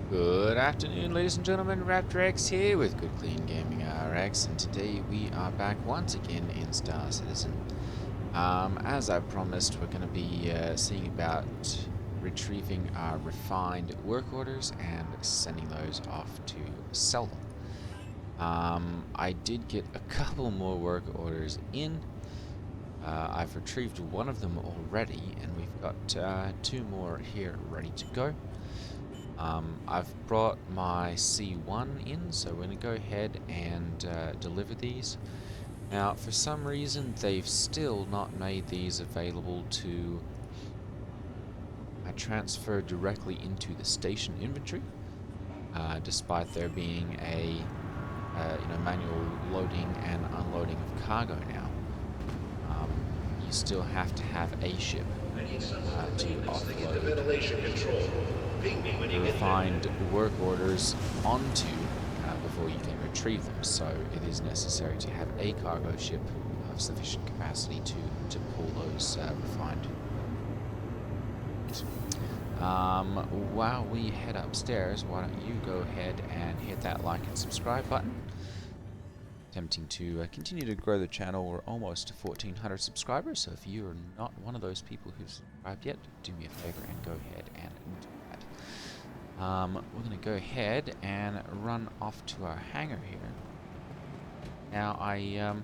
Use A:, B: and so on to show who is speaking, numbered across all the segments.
A: Good afternoon, ladies and gentlemen. Raptor X here with Good Clean Gaming RX, and today we are back once again in Star Citizen. As I promised, we're going to be seeing about retrieving our refined work orders and sending those off to sell them. I did get a couple more work orders in. I've retrieved one of them already, and we've got two more here ready to go. I've brought my C1 in, so we're going to go ahead and deliver these. Now, for some reason, they've still not made these available to transfer directly into the station inventory, despite there being a manual loading and unloading of cargo now. You still have to have a ship to offload refined work orders onto before you can retrieve them. So it is necessary to have a cargo ship of sufficient capacity to pull those refined. While we head upstairs, why don't you go ahead and hit that like and subscribe button. Attempting to continue to grow the channel. We're almost to 1,400 subscribers, so if you're not one of those people who've subscribed yet, do me a favor and go ahead and do that. We're going to go ahead and run off to our hangar here. Now, I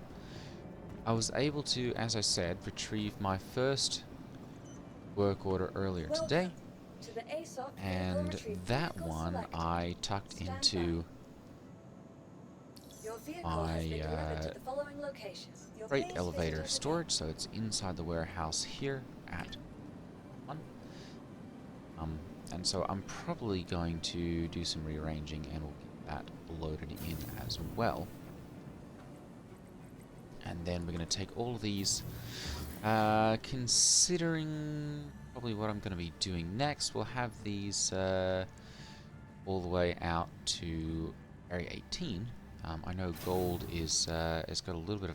A: was able to, as I said, retrieve my first work order earlier today, and that one I tucked into my freight elevator storage, so it's inside the warehouse here at 1. And so I'm probably going to do some rearranging and we'll get that loaded in as well. And then we're going to take all of these, considering probably what I'm going to be doing next, we'll have these all the way out to Area 18. I know gold is has got a little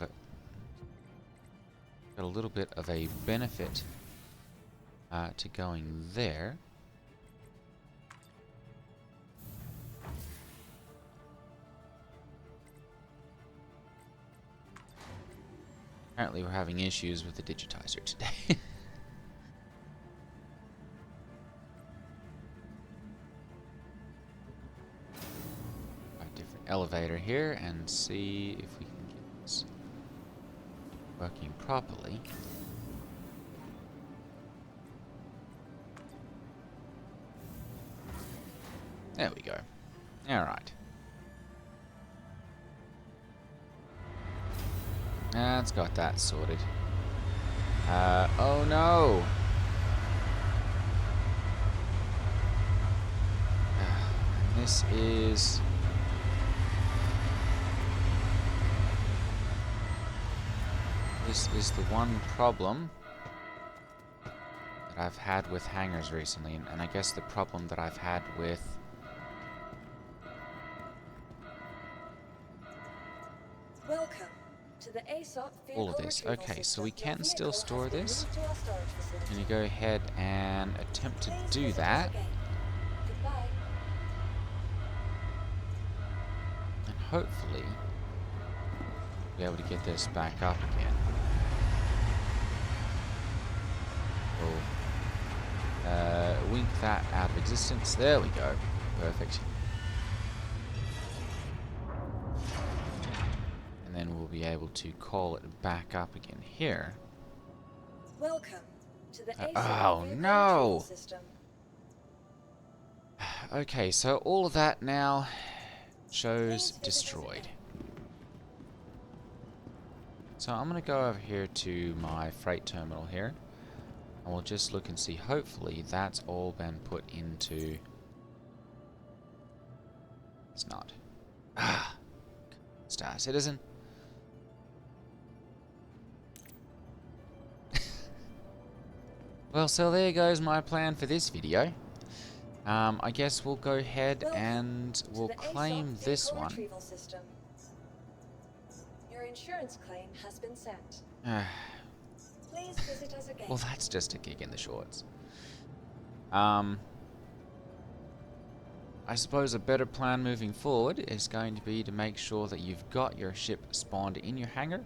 A: bit of a benefit to going there. Apparently we're having issues with the digitizer today. A different elevator here and see if we can get this working properly. There we go. Alright. That's got that sorted. Oh no! This is... This is the one problem that I've had with hangars recently, and I guess the problem that I've had with...
B: Welcome to the ASOP
A: all of this. Okay, so we can still store this. I'm going to go ahead and attempt to do that. And hopefully be able to get this back up again. We'll wink that out of existence. There we go. Perfect. And then we'll be able to call it back up again here.
B: Welcome to the
A: oh no! Okay, so all of that now shows destroyed. So I'm going to go over here to my freight terminal here, and we'll just look and see. Hopefully that's all been put into... It's not. Ah! Star Citizen. Well, so there goes my plan for this video. I guess we'll go ahead and we'll claim this one.
B: Your insurance claim has been sent. Please visit us again.
A: Well, that's just a kick in the shorts. I suppose a better plan moving forward is going to be to make sure that you've got your ship spawned in your hangar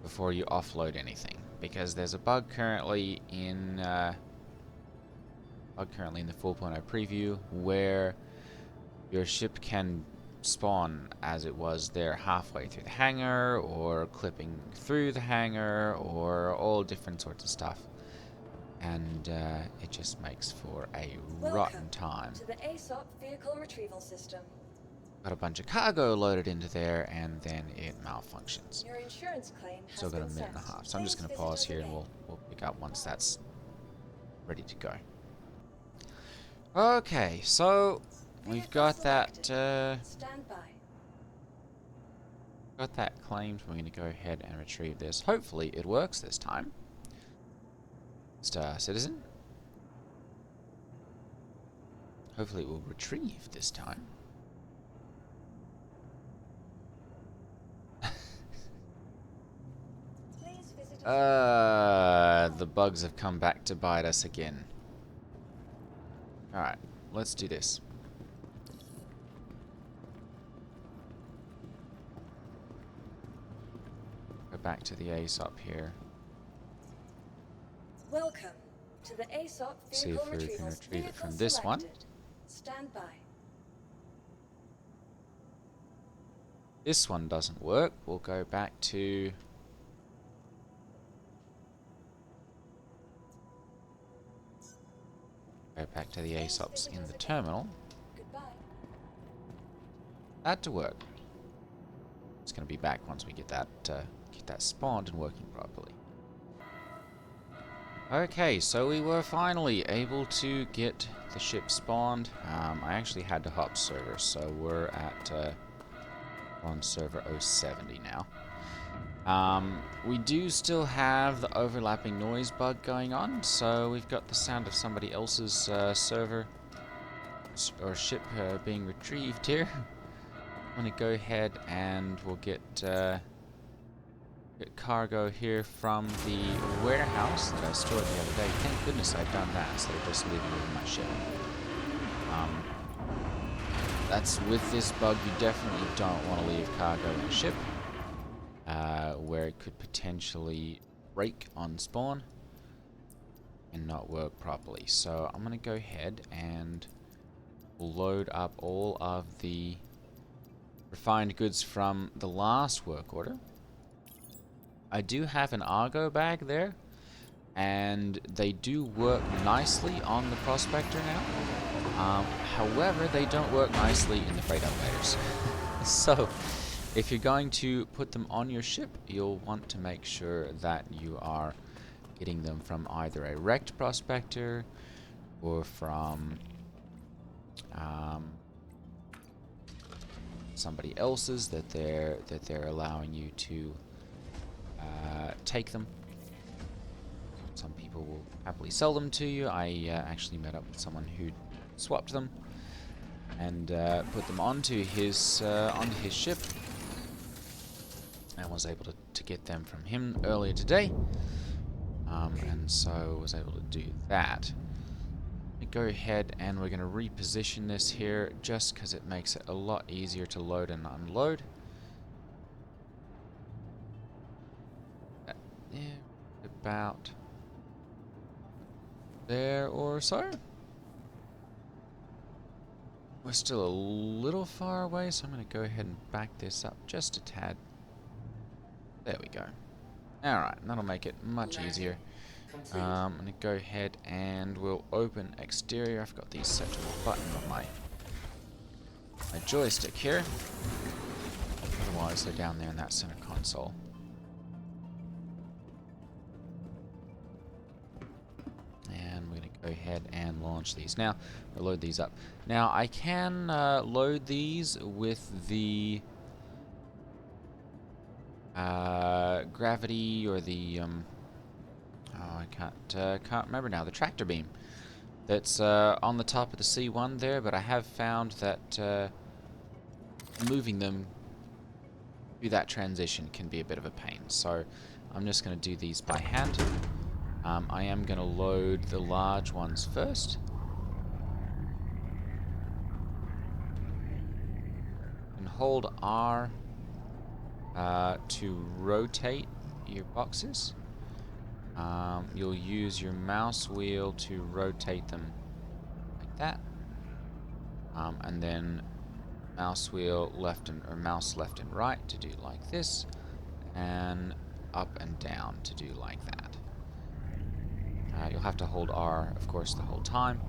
A: before you offload anything, because there's a bug currently in the 4.0 preview where your ship can spawn as it was there halfway through the hangar, or clipping through the hangar, or all different sorts of stuff, and it just makes for a rotten time.
B: To the ASOP vehicle retrieval system.
A: Got a bunch of cargo loaded into there, and then it malfunctions.
B: Your insurance claim has
A: Still got a
B: been
A: minute and a
B: sent.
A: half, so I'm just going to
B: Please
A: pause
B: visit
A: here,
B: us
A: and
B: again.
A: we'll pick up once that's ready to go. Okay, so we've got that
B: Stand by.
A: claimed. We're going to go ahead and retrieve this. Hopefully it works this time. Star Citizen. Hopefully it will retrieve this time.
B: Please visit us.
A: The bugs have come back to bite us again. Alright, let's do this. Go back to the ASOP here.
B: Welcome to the ASOP
A: See
B: vehicle
A: if we can
B: retrieval.
A: retrieve it from
B: Vehicle
A: this one.
B: selected. Stand by.
A: This one doesn't work. We'll go back to... Go back to the ASOPs in the terminal.
B: Goodbye.
A: That to work. It's going to be back once we get that spawned and working properly. Okay, so we were finally able to get the ship spawned. I actually had to hop server, so we're at on server 070 now. We do still have the overlapping noise bug going on, so we've got the sound of somebody else's server or ship being retrieved here. I'm going to go ahead and we'll get cargo here from the warehouse that I stored the other day. Thank goodness I've done that instead of just leaving it with my ship. That's with this bug, you definitely don't want to leave cargo in a ship where it could potentially break on spawn and not work properly. So I'm going to go ahead and load up all of the refined goods from the last work order. I do have an Argo bag there, and they do work nicely on the Prospector now. However, they don't work nicely in the freight elevators. So, if you're going to put them on your ship, you'll want to make sure that you are getting them from either a wrecked Prospector or from somebody else's that they're allowing you to take them. Some people will happily sell them to you. I actually met up with someone who swapped them and put them onto his ship, and was able to get them from him earlier today, and so was able to do that. Go ahead and we're going to reposition this here just because it makes it a lot easier to load and unload. Yeah, about there or so. We're still a little far away, so I'm going to go ahead and back this up just a tad. There we go. Alright, that'll make it much easier. I'm going to go ahead and we'll open exterior. I've got these set to a button on my joystick here. Otherwise, they're down there in that center console. And we're going to go ahead and launch these now, or load these up. Now, I can load these with the gravity or the I can't remember now. The tractor beam that's on the top of the C1 there, but I have found that moving them through that transition can be a bit of a pain. So I'm just going to do these by hand. I am going to load the large ones first. hold R to rotate your boxes. You'll use your mouse wheel to rotate them like that, and then mouse left and right to do like this, and up and down to do like that. You'll have to hold R, of course, the whole time.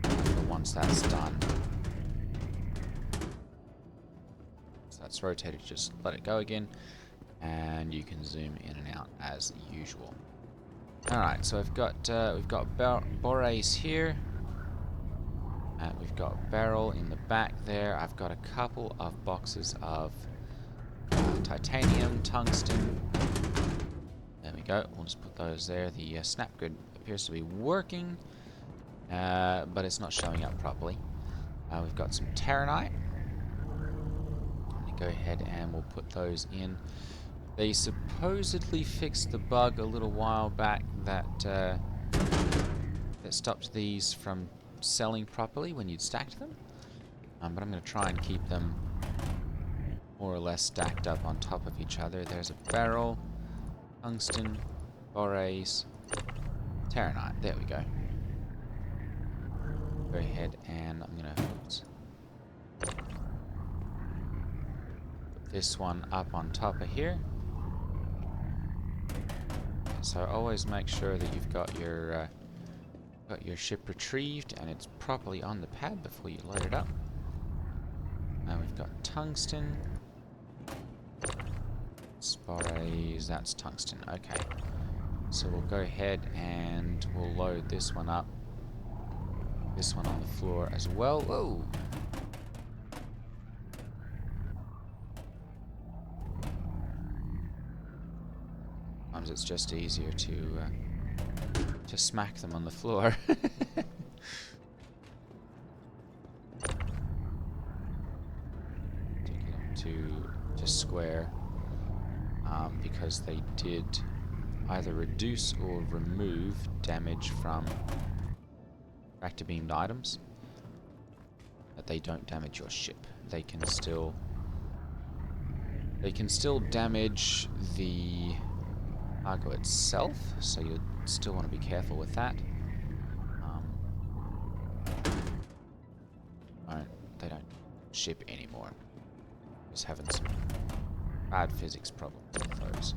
A: But once that's done, so that's rotated, just let it go again, and you can zoom in and out as usual. All right, so we've got borace here. We've got barrel in the back there. I've got a couple of boxes of titanium, tungsten. There we go. We'll just put those there. The snap grid appears to be working, but it's not showing up properly. We've got some terranite. Go ahead and we'll put those in. They supposedly fixed the bug a little while back that stopped these from selling properly when you'd stacked them. But I'm going to try and keep them more or less stacked up on top of each other. There's a barrel, tungsten, borace, terranite. There we go. Go ahead and I'm going to put this one up on top of here. So always make sure that you've got your ship retrieved and it's properly on the pad before you load it up. Now we've got tungsten. Borace, that's tungsten. Okay. So we'll go ahead and we'll load this one up. This one on the floor as well. Whoa! Sometimes it's just easier to smack them on the floor. To get them to square, because they did either reduce or remove damage from tractor beamed items, but they don't damage your ship. They can still damage the cargo itself, so you still want to be careful with that. They don't ship anymore. Just having some bad physics problems with those.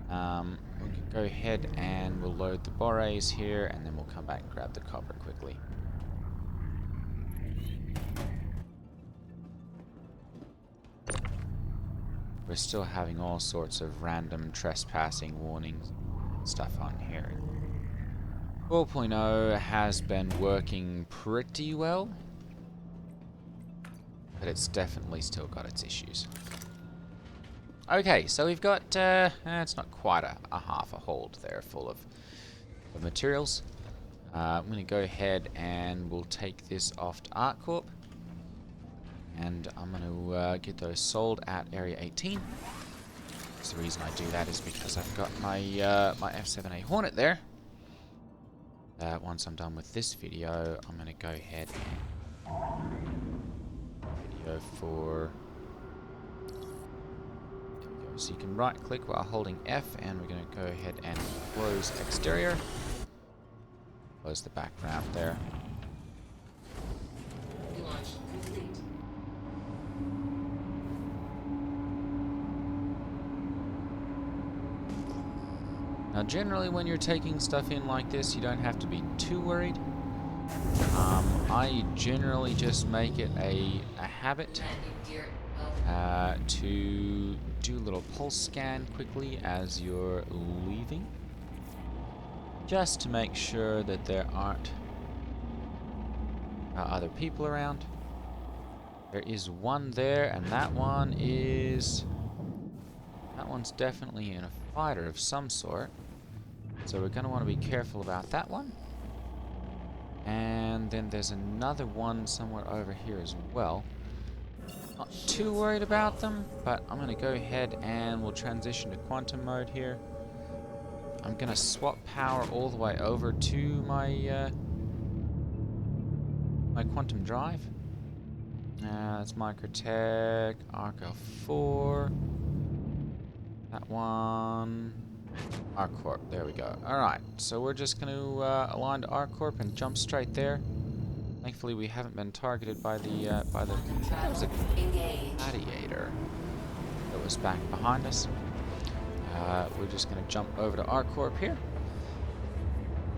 A: We can go ahead and we'll load the borace here, and then we'll come back and grab the copper quickly. We're still having all sorts of random trespassing warnings stuff on here. 4.0 has been working pretty well, but it's definitely still got its issues. Okay, so we've got, it's not quite a half a hold there full of materials. I'm going to go ahead and we'll take this off to ArtCorp. And I'm going to get those sold at Area 18. So the reason I do that is because I've got my my F7A Hornet there. Once I'm done with this video, I'm going to go ahead and video for... There we go. So you can right click while holding F, and we're going to go ahead and close exterior. Close the back ramp there. Now generally when you're taking stuff in like this, you don't have to be too worried. I generally just make it a habit to do a little pulse scan quickly as you're leaving, just to make sure that there aren't other people around. There is one there, and that one's definitely in a fighter of some sort. So we're going to want to be careful about that one. And then there's another one somewhere over here as well. Not too worried about them, but I'm going to go ahead and we'll transition to quantum mode here. I'm going to swap power all the way over to my my quantum drive. That's Microtech, Arco 4. That one. ArcCorp, there we go. Alright, so we're just going to align to ArcCorp and jump straight there. Thankfully we haven't been targeted by the, that was a gladiator that was back behind us. We're just going to jump over to ArcCorp here.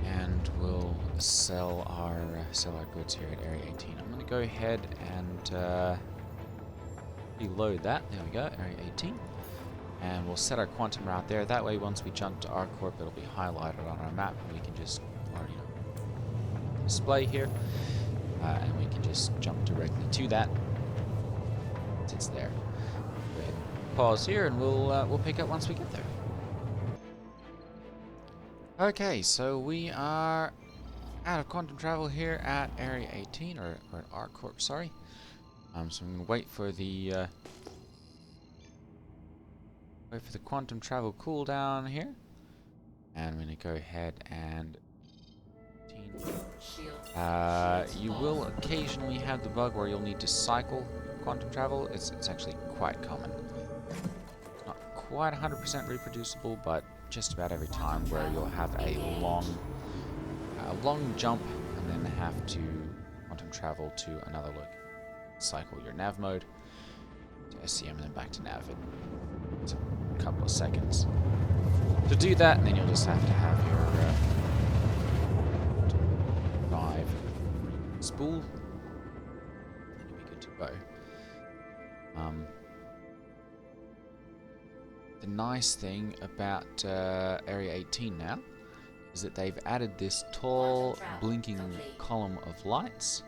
A: And we'll sell our goods here at Area 18. I'm going to go ahead and reload that. There we go, Area 18. And we'll set our quantum route there. That way, once we jump to ArcCorp, it'll be highlighted on our map, and we can just, display here, and we can just jump directly to that. It's there. Go ahead and pause here, and we'll pick up once we get there. Okay, so we are out of quantum travel here at Area 18, or at ArcCorp, sorry. So I'm going to wait for the quantum travel cooldown here, and I'm going to go ahead and you will occasionally have the bug where you'll need to cycle quantum travel. It's actually quite common. It's not quite 100% reproducible, but just about every time where you'll have a long jump and then have to quantum travel to another cycle your nav mode to SCM and then back to nav. It's a couple of seconds to do that, and then you'll just have to have your drive spool, and you'll be good to go. The nice thing about Area 18 now is that they've added this tall, blinking column of lights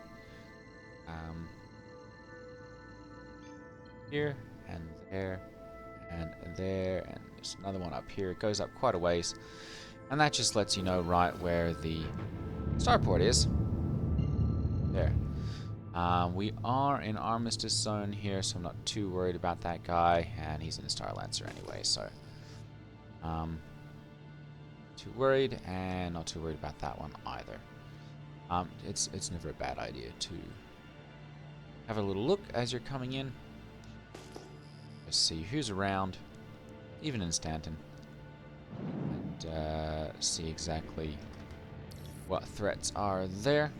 A: here and there and there, and there's another one up here. It goes up quite a ways, and that just lets you know right where the starport is. There. We are in Armistice Zone here, so I'm not too worried about that guy, and he's in the Star Lancer anyway, so too worried, and not too worried about that one either. It's never a bad idea to have a little look as you're coming in. Just see who's around, even in Stanton, and see exactly what threats are there.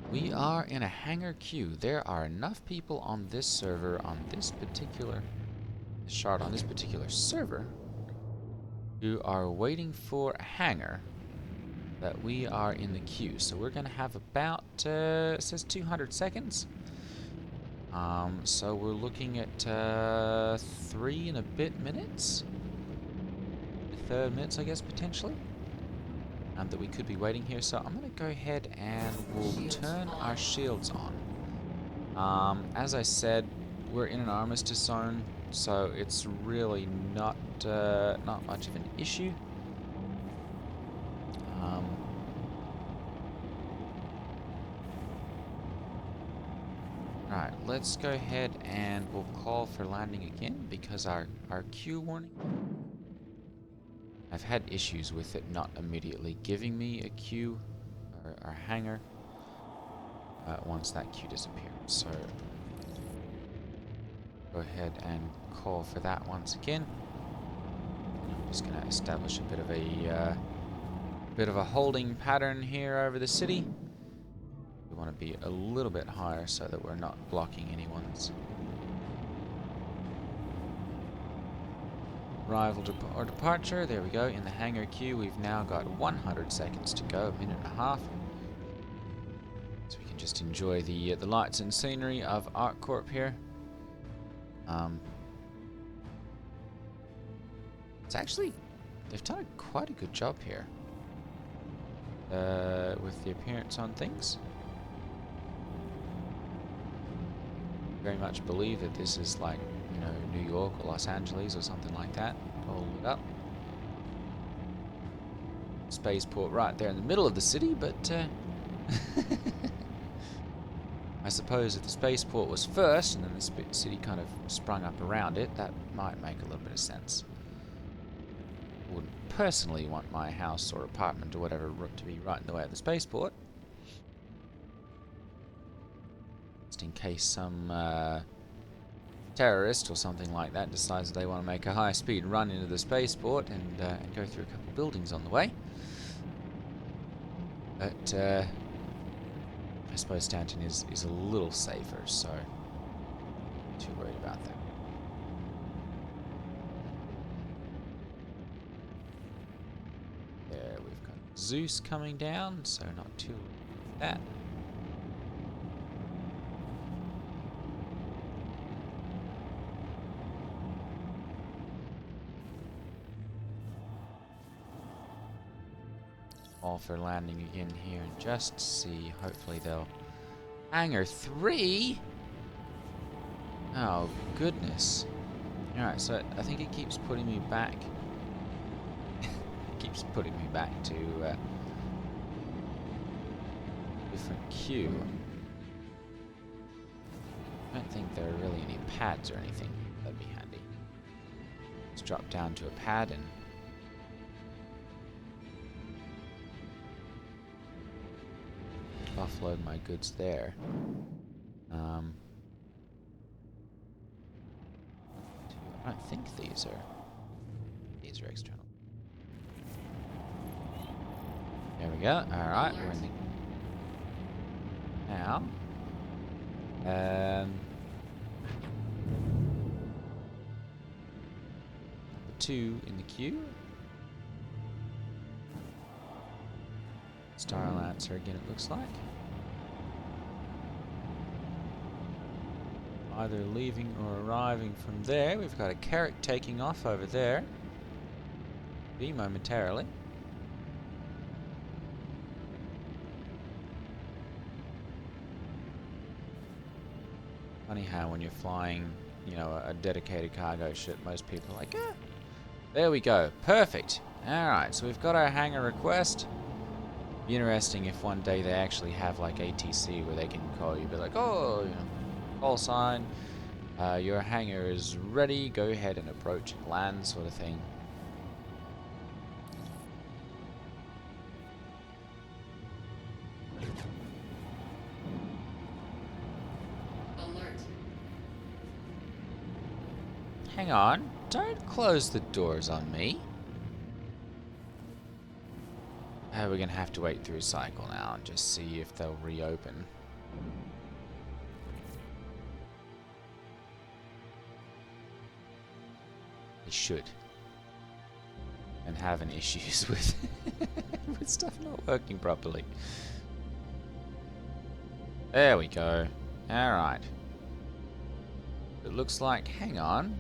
A: We are in a hangar queue. There are enough people on this server, on this particular shard, on this particular server, who are waiting for a hangar, that we are in the queue. So we're going to have about, it says 200 seconds. So we're looking at 3 and a bit minutes, 30 minutes, I guess, potentially, that we could be waiting here. So I'm going to go ahead and we'll turn our shields on. As I said, we're in an Armistice Zone, so it's really not much of an issue. Alright, let's go ahead and we'll call for landing again, because our queue warning, I've had issues with it not immediately giving me a queue or a hangar once that queue disappeared. So go ahead and call for that once again. I'm just going to establish a bit of a holding pattern here over the city. We want to be a little bit higher so that we're not blocking anyone's arrival or departure. There we go. In the hangar queue, we've now got 100 seconds to go, a minute and a half. So we can just enjoy the lights and scenery of ArcCorp here. It's actually, they've done quite a good job here with the appearance on things. Very much believe that this is like, you know, New York or Los Angeles or something like that. Hold it up. Spaceport right there in the middle of the city, but I suppose if the spaceport was first and then the city kind of sprung up around it, that might make a little bit of sense. I wouldn't personally want my house or apartment or whatever to be right in the way of the spaceport. just in case some terrorist or something like that decides they want to make a high-speed run into the spaceport and go through a couple of buildings on the way. But I suppose Stanton is a little safer, so not too worried about that. There, we've got Zeus coming down, so not too worried about that. All for landing again here and just see. Hopefully they'll. Hangar 3? Oh, goodness. Alright, so I think it keeps putting me back. It keeps putting me back to different queue. I don't think there are really any pads or anything. That'd be handy. Let's drop down to a pad and offload my goods there. I don't think these are external. There we go. Alright, we're in the now. Number 2 in the queue. Star Lancer again, it looks like. Either leaving or arriving from there. We've got a Carrack taking off over there. Be momentarily. Funny how when you're flying, you know, a dedicated cargo ship, most people are like, ah. There we go. Perfect. Alright, so we've got our hangar request. Be interesting if one day they actually have like ATC where they can call you, be like, oh, you know, call sign, your hangar is ready, go ahead and approach and land, sort of thing.
C: Alert.
A: Hang on, don't close the doors on me. We're gonna have to wait through a cycle now and just see if they'll reopen. They should. And having issues with with stuff not working properly. There we go. Alright. It looks like, hang on,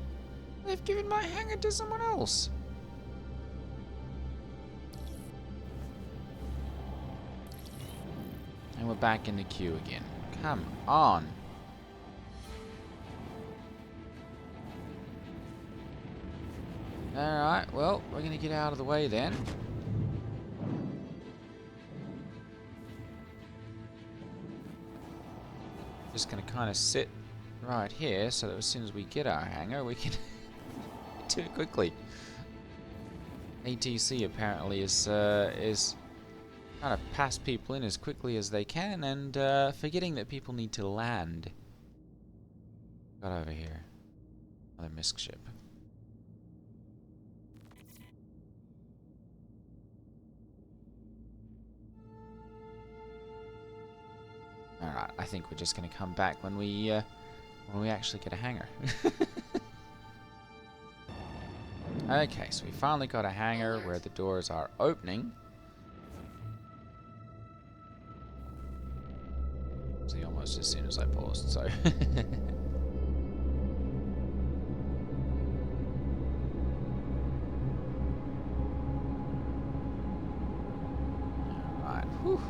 A: they've given my hangar to someone else. And we're back in the queue again. Come on. Alright, well, we're going to get out of the way then. Just going to kind of sit right here so that as soon as we get our hangar, we can do it quickly. ATC apparently is trying to pass people in as quickly as they can and forgetting that people need to land. Got over here. Another MISC ship. Alright, I think we're just going to come back when we actually get a hangar. Okay, so we finally got a hangar where the doors are opening. See, almost as soon as I paused, so. Alright, whew.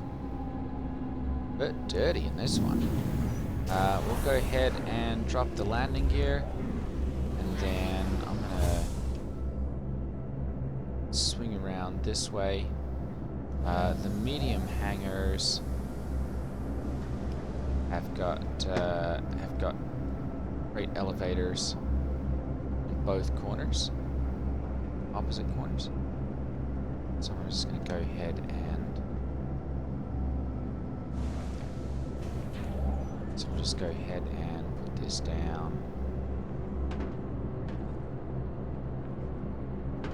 A: Bit dirty in this one. We'll go ahead and drop the landing gear, and then I'm gonna swing around this way. The medium hangars have got freight elevators in both corners, opposite corners. So we're just gonna go ahead and So we'll just go ahead and put this down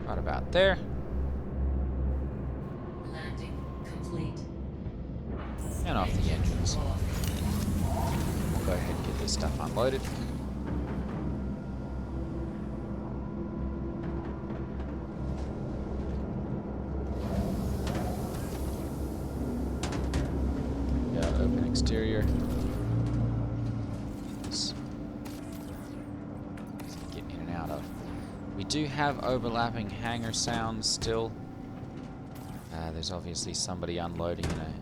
A: right about there.
C: Landing complete.
A: And off the engines. We'll go ahead and get this stuff unloaded. Open exterior. Let's get in and out of. We do have overlapping hangar sounds still. There's obviously somebody unloading in a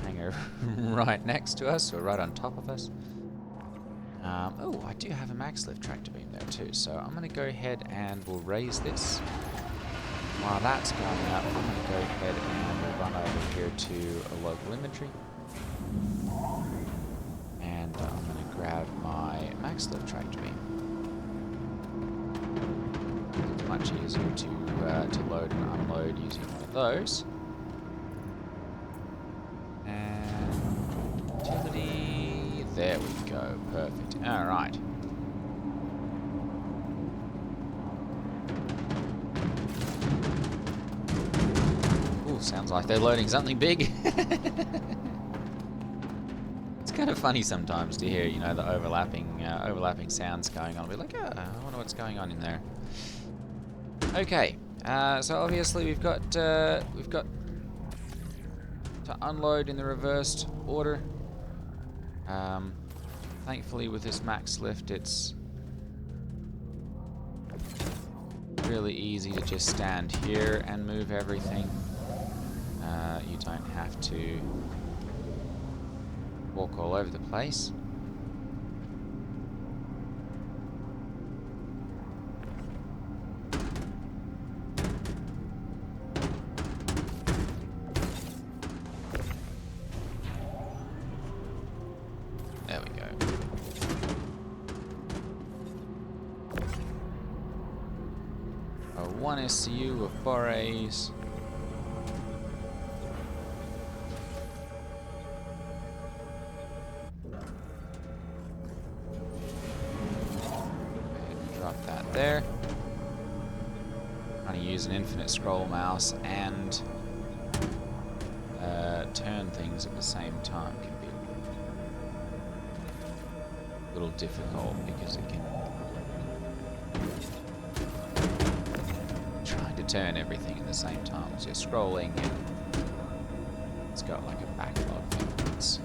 A: hangar right next to us, or right on top of us. Oh, I do have a max lift tractor beam there too, so I'm going to go ahead and we'll raise this. While that's going up, I'm going to go ahead and we'll run over here to a local inventory. And I'm going to grab my max lift tractor beam. It's much easier to load and unload using one of those. And utility, there we go, perfect. All right. Ooh, sounds like they're loading something big. It's kind of funny sometimes to hear, you know, the overlapping sounds going on. We're like, oh, I wonder what's going on in there. Okay, so obviously we've got to unload in the reversed order. Thankfully, with this max lift, it's really easy to just stand here and move everything. You don't have to walk all over the place. There we go. One SCU of forays. Drop that there. Trying to use an infinite scroll mouse and turn things at the same time can be a little difficult because it can trying to turn everything at the same time as you're scrolling, and it's got like a backlog thing. It's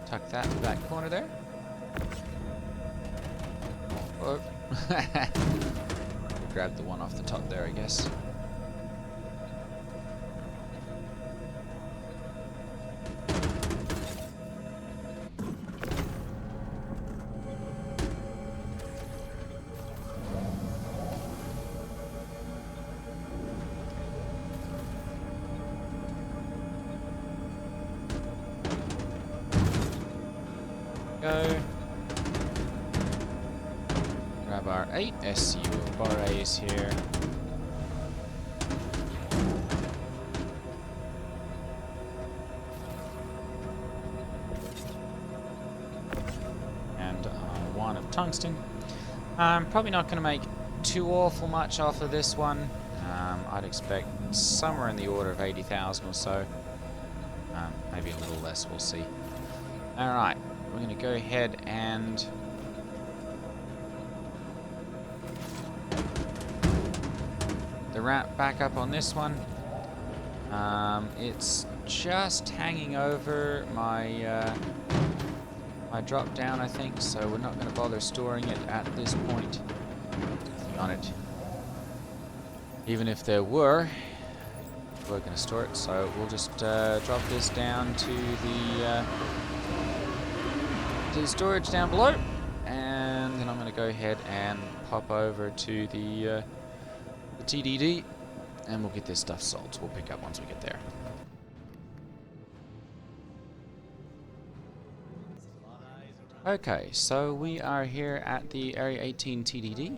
A: tuck that in the back corner there. Oh. Grab the one off the top there, I guess. Go. Grab our 8 SCU of forays here. And 1 of tungsten. I'm probably not going to make too awful much off of this one. I'd expect somewhere in the order of 80,000 or so. Maybe a little less, we'll see. Alright. We're going to go ahead and the ramp back up on this one. It's just hanging over my my drop down, I think, so we're not going to bother storing it at this point. Nothing on it. Even if there were, we're going to store it, so we'll just drop this down to the storage down below, and then I'm going to go ahead and pop over to the TDD, and we'll get this stuff sold. We'll pick up once we get there. Okay, so we are here at the Area 18 TDD.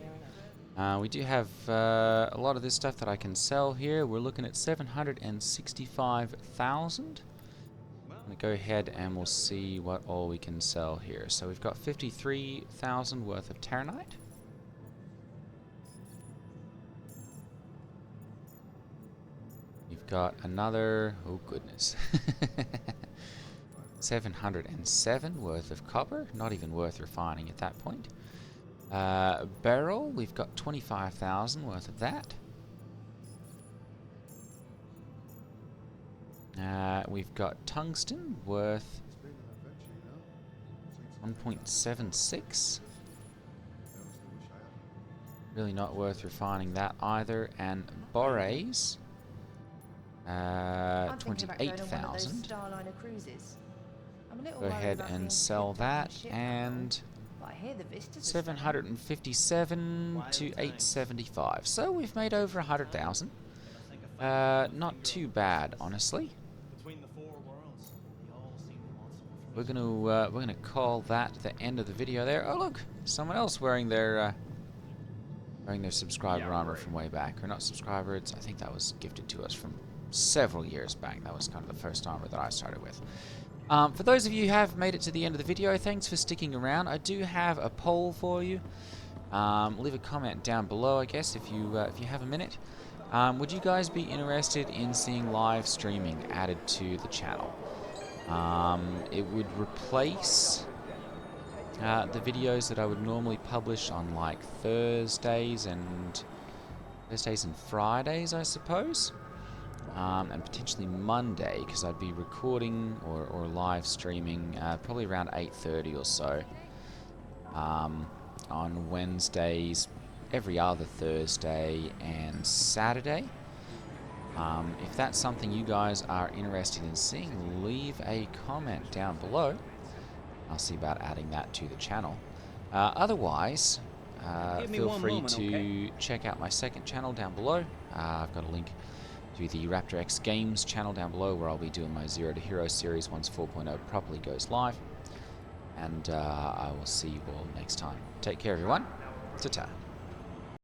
A: We do have a lot of this stuff that I can sell here. We're looking at 765,000. I'm going to go ahead and we'll see what all we can sell here. So we've got 53,000 worth of Terranite. We've got another, oh goodness, 707 worth of copper. Not even worth refining at that point. Beryl, we've got 25,000 worth of that. We've got tungsten worth 1.76. Really not worth refining that either. And borates, 28,000. Go ahead and sell that. And 757 to 875. So we've made over 100,000. Not too bad, honestly. We're gonna call that the end of the video there. Oh look, someone else wearing their subscriber armor from way back, or not subscriber. I think that was gifted to us from several years back. That was kind of the first armor that I started with. For those of you who have made it to the end of the video, thanks for sticking around. I do have a poll for you. Leave a comment down below, I guess, if you have a minute. Would you guys be interested in seeing live streaming added to the channel? It would replace the videos that I would normally publish on like Thursdays and Fridays, I suppose. And potentially Monday, because I'd be recording or live streaming probably around 8:30 or so on Wednesdays, every other Thursday and Saturday. If that's something you guys are interested in seeing, leave a comment down below. I'll see about adding that to the channel. Otherwise, feel free to check out my second channel down below. I've got a link to the Raptor X Games channel down below, where I'll be doing my Zero to Hero series once 4.0 properly goes live. And I will see you all next time. Take care, everyone. Ta-ta.